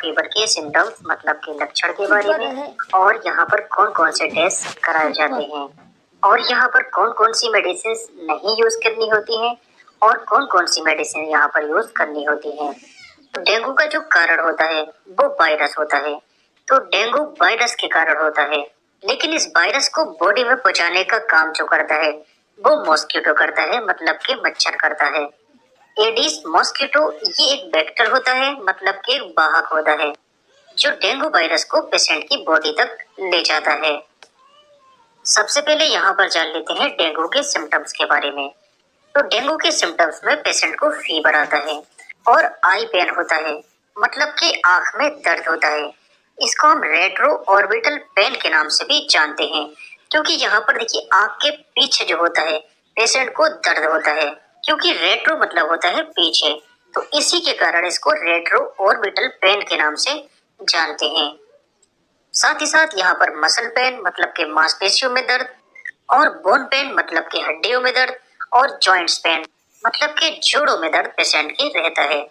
Fever के symptoms मतलब के लक्षण के बारे में, और यहाँ पर कौन कौन से टेस्ट कराए जाते हैं, और यहाँ पर कौन कौन सी मेडिसिन नहीं यूज करनी होती है, और कौन कौन सी मेडिसिन यहाँ पर यूज करनी होती है। डेंगू का जो कारण होता है वो वायरस होता है। तो डेंगू वायरस के कारण होता है, लेकिन इस वायरस को बॉडी में पहुंचाने का काम जो करता है वो मॉस्किटो करता है, मतलब कि मच्छर करता है। एडिस मॉस्किटो ये एक वेक्टर होता है, मतलब कि एक वाहक होता है जो डेंगू वायरस को पेशेंट की बॉडी तक ले जाता है। सबसे पहले यहाँ पर जान लेते हैं डेंगू के सिम्टम्स के बारे में। तो डेंगू के सिम्टम्स में पेशेंट को फीवर आता है और आई पेन होता है, मतलब कि आंख में दर्द होता है। इसको हम रेट्रो ऑर्बिटल पेन के नाम से भी जानते हैं, क्योंकि यहाँ पर देखिए आंख के पीछे जो होता है पेशेंट को दर्द होता है, क्योंकि रेट्रो मतलब होता है पीछे, तो इसी के कारण इसको रेट्रो ऑर्बिटल पेन के नाम से जानते हैं। साथ ही साथ यहाँ पर मसल पेन मतलब के मांसपेशियों में दर्द, और बोन पेन मतलब के हड्डियों में दर्द, और जॉइंट्स पेन मतलब के जोड़ों में दर्द पेशेंट के रहता है।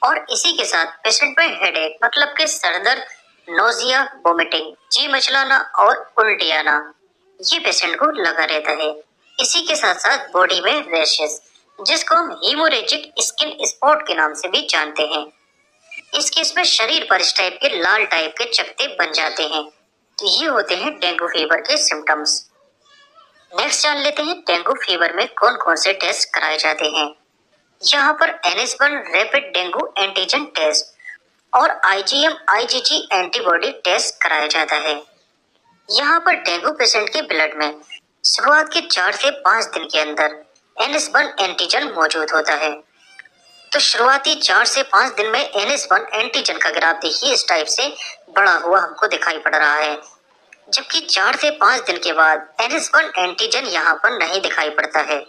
और इसी के साथ पेशेंट में हेडेक मतलब के सर दर्द, नोजिया, वोमिटिंग, जी मचलाना और उल्टी आना, ये पेशेंट को लगा रहता है। इसी के साथ साथ बॉडी में रैशेस, जिसको हम हीमोरेजिक स्किन स्पॉट के नाम से भी जानते हैं। इस केस में शरीर पर इस टाइप के लाल टाइप के चकत्ते बन जाते हैं। तो ये होते हैं डेंगू फीवर के सिम्टम्स। नेक्स्ट जान लेते हैं डेंगू फीवर में कौन कौन से टेस्ट कराए जाते हैं। यहाँ पर NH1 rapid dengue antigen test और IgM IgG एंटीबॉडी टेस्ट कराया जाता है। यहाँ पर डेंगू पेशेंट के ब्लड में शुरुआत के 4 से 5 दिन के अंदर NH1 एंटीजन मौजूद होता है। तो शुरुआती 4 से 5 दिन में NH1 एंटीजन का ग्राफ देखिए इस टाइप से बड़ा हुआ हमको दिखाई पड़ रहा है, जबकि 4 से 5 दिन के बाद NH1 एंटीजन यहाँ पर नहीं दिखाई पड़ता है।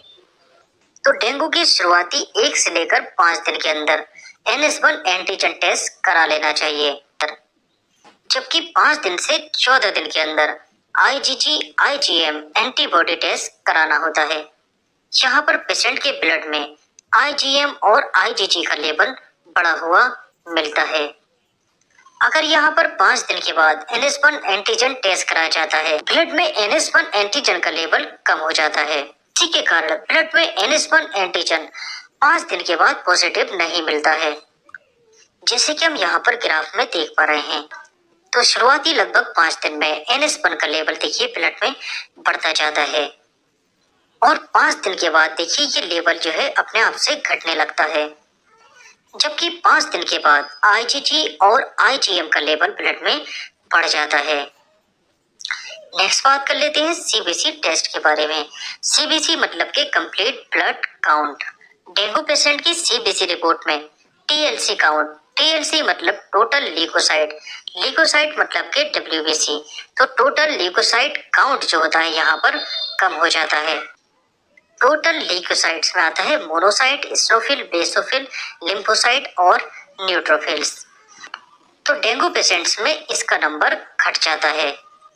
तो डेंगू की शुरुआती 1 से लेकर 5 दिन के अंदर NH1 एंटीजन टेस्ट करा लेना चाहिए, जबकि 5 दिन से 14 दिन के अंदर IgG IgM एंटीबॉडी टेस्ट कराना होता है। यहाँ पर पेशेंट के ब्लड में IgM और IgG का लेवल बढ़ा हुआ मिलता है। अगर यहाँ पर 5 दिन के बाद NH1 एंटीजन टेस्ट कराया जाता है, ब्लड में NH1 एंटीजन का लेवल कम हो जाता है। इसी के कारण ब्लड में NH1 एंटीजन 5 दिन के बाद पॉजिटिव नहीं मिलता है, जैसे कि हम यहाँ पर ग्राफ में देख पा रहे हैं। तो शुरुआती लगभग 5 दिन में NH1 का लेवल देखिए ब्लड में बढ़ता जाता है, और 5 दिन के बाद देखिए ये लेवल जो है अपने आप से घटने लगता है, जबकि 5 दिन के बाद IgG और IgM का लेवल ब्लड में बढ़ जाता है। नेक्स्ट बात कर लेते हैं CBC टेस्ट के बारे में। CBC मतलब के complete blood count. Dengue patient की CBC रिपोर्ट में TLC काउंट, TLC मतलब टोटल ल्यूकोसाइट, ल्यूकोसाइट मतलब के WBC, तो टोटल ल्यूकोसाइट काउंट जो होता है यहाँ पर कम हो जाता है। टोटल ल्यूकोसाइट्स में आता है मोनोसाइट, स्नोफिल, बेसोफिल, लिम्फोसाइट और न्यूट्रोफिल्स। तो डेंगू पेशेंट्स में इसका नंबर घट जाता है।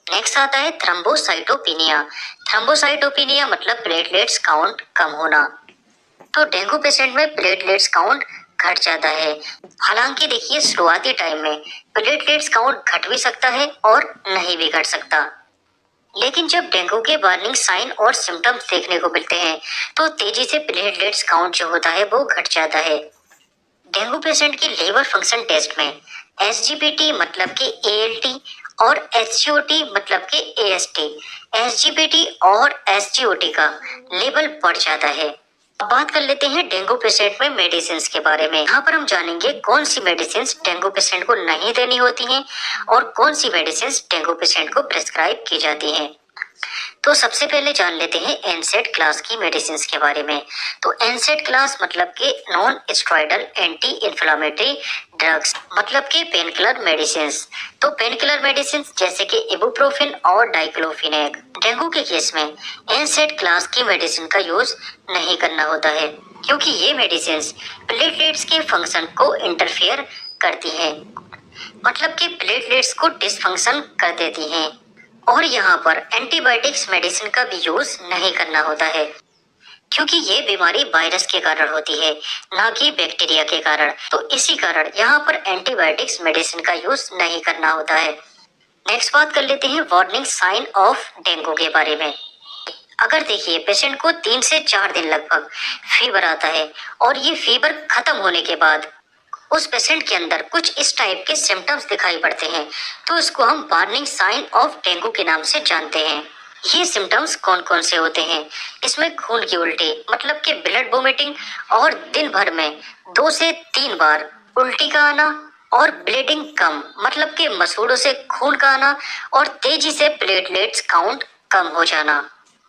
नेक्स्ट आता है थ्रम्बोसाइटोपिनिया। थ्रम्बोसाइटोपिनिया मतलब प्लेटलेट्स काउंट कम होना। तो डेंगू पेशेंट में प्लेटलेट्स काउंट घट जाता है। हालांकि देखिए शुरुआती टाइम में प्लेटलेट्स काउंट घट भी सकता है और नहीं भी घट सकता, लेकिन जब डेंगू के वार्निंग साइन और सिम्टम्स देखने को मिलते हैं तो तेजी से प्लेटलेट्स काउंट जो होता है वो घट जाता है। डेंगू पेशेंट की लिवर फंक्शन टेस्ट में SGPT मतलब कि ALT और SGOT मतलब कि AST, SGPT और SGOT का लेवल बढ़ जाता है। अब बात कर लेते हैं डेंगू पेशेंट में मेडिसिन के बारे में। यहाँ पर हम जानेंगे कौन सी मेडिसिन डेंगू पेशेंट को नहीं देनी होती हैं और कौन सी मेडिसिन डेंगू पेशेंट को प्रिस्क्राइब की जाती हैं। तो सबसे पहले जान लेते हैं NSAID क्लास की मेडिसिन के बारे में। तो NSAID क्लास मतलब के non steroidal anti inflammatory drugs मतलब के पेन किलर मेडिसिन। तो पेन किलर मेडिसिन जैसे कि इबुप्रोफेन और डाइक्लोफिनेक। डेंगू के केस में NSAID क्लास की मेडिसिन का यूज नहीं करना होता है, क्योंकि ये मेडिसिन प्लेटलेट्स के फंक्शन को इंटरफेयर करती है, मतलब कि प्लेटलेट्स को डिसफंक्शन कर देती हैं, और यहाँ पर एंटीबायोटिक्स मेडिसिन का भी यूज नहीं करना होता है। क्योंकि ये बीमारी वायरस के कारण होती है, ना कि बैक्टीरिया के कारण। तो इसी कारण यहाँ पर एंटीबायोटिक्स मेडिसिन का यूज नहीं करना होता है। नेक्स्ट बात कर लेते हैं वार्निंग साइन ऑफ डेंगू के बारे में। अगर देखिए पेशेंट को 3 से 4 दिन लगभग फीवर आता है और ये फीवर खत्म होने के बाद उस पेशेंट के अंदर कुछ इस टाइप के सिम्टम्स दिखाई पड़ते हैं, तो इसको हम वार्निंग साइन ऑफ डेंगू के नाम से जानते हैं। ये सिम्टम्स कौन कौन से होते हैं? इसमें खून की उल्टी मतलब कि ब्लड वोमिटिंग, और दिन भर में 2 से 3 बार उल्टी का आना, और ब्लीडिंग कम मतलब कि मसूड़ों से खून का आना, और तेजी से प्लेटलेट्स काउंट कम हो जाना।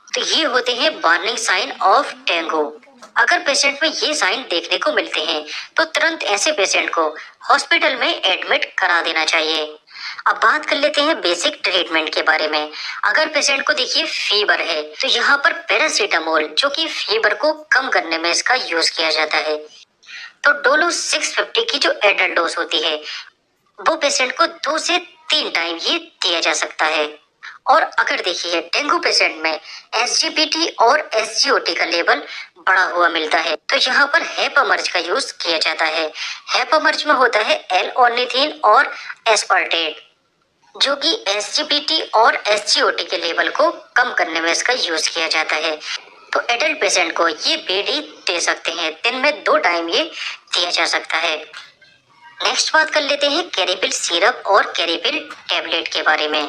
तो ये होते हैं वार्निंग साइन ऑफ डेंगू। अगर पेशेंट में ये साइन देखने को मिलते हैं तो तुरंत ऐसे पेशेंट को हॉस्पिटल में एडमिट करा देना चाहिए। अब बात कर लेते हैं बेसिक ट्रीटमेंट के बारे में। अगर पेशेंट को देखिए फीवर है तो यहाँ पर पैरासीटामोल, जो कि फीवर को कम करने में इसका यूज किया जाता है, तो डोलो 650 की जो एडल्ट डोज होती है वो पेशेंट को 2 से 3 टाइम ये दिया जा सकता है। और अगर देखिए डेंगू पेशेंट में एसजीपीटी और एसजीओटी का लेवल बढ़ा हुआ मिलता है तो यहाँ पर हेपामर्ज का यूज किया जाता है। हेपामर्ज में होता है एल-ऑर्निथिन और एस्पार्टेट, जो कि एसजीपीटी और एसजीओटी के लेवल को कम करने में इसका यूज किया जाता है। तो एडल्ट पेशेंट को ये बेडी दे सकते हैं, दिन में 2 टाइम ये दिया जा सकता है। नेक्स्ट बात कर लेते हैं कैरिपिल सिरप और कैरिपिल टेबलेट के बारे में।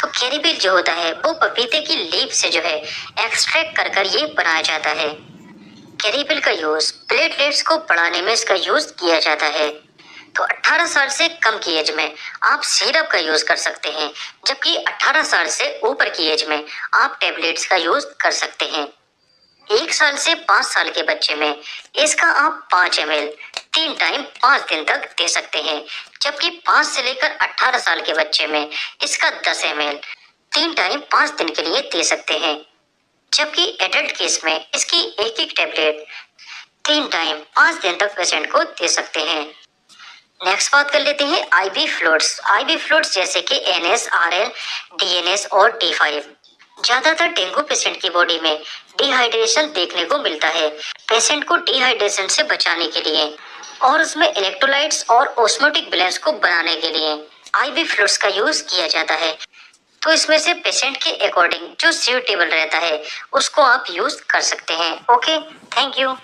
तो कैरिपिल जो होता है वो पपीते की लीफ से जो है एक्सट्रैक्ट कर कर ये बनाया जाता है। कैरिपिल का यूज प्लेटलेट्स को बढ़ाने में इसका यूज किया जाता है। तो 18 साल से कम की एज में आप सिरप का यूज कर सकते हैं, जबकि 18 साल से ऊपर की एज में आप टेबलेट्स का यूज कर सकते हैं। 1 साल से 5 साल के बच्चे में इसका आप 5 ml 3 टाइम 5 दिन तक दे सकते हैं, जबकि 5 से लेकर 18 साल के बच्चे में इसका 10 ml 3 टाइम 5 दिन के लिए दे सकते हैं, जबकि एडल्ट केस में इसकी एक टेबलेट 3 टाइम 5 दिन तक पेशेंट को दे सकते हैं। नेक्स्ट बात कर लेते हैं आईवी फ्लूइड्स। आईवी फ्लूइड्स जैसे कि एनएस, आरएन, डीएनएस और डी5। ज्यादातर डेंगू पेशेंट की बॉडी में डिहाइड्रेशन देखने को मिलता है। पेशेंट को डिहाइड्रेशन से बचाने के लिए और उसमें इलेक्ट्रोलाइट्स और ऑस्मोटिक बैलेंस को बनाने के लिए आईवी फ्लूइड्स का यूज किया जाता है। तो इसमें से पेशेंट के अकॉर्डिंग जो सूटेबल रहता है उसको आप यूज कर सकते हैं। Okay, thank you.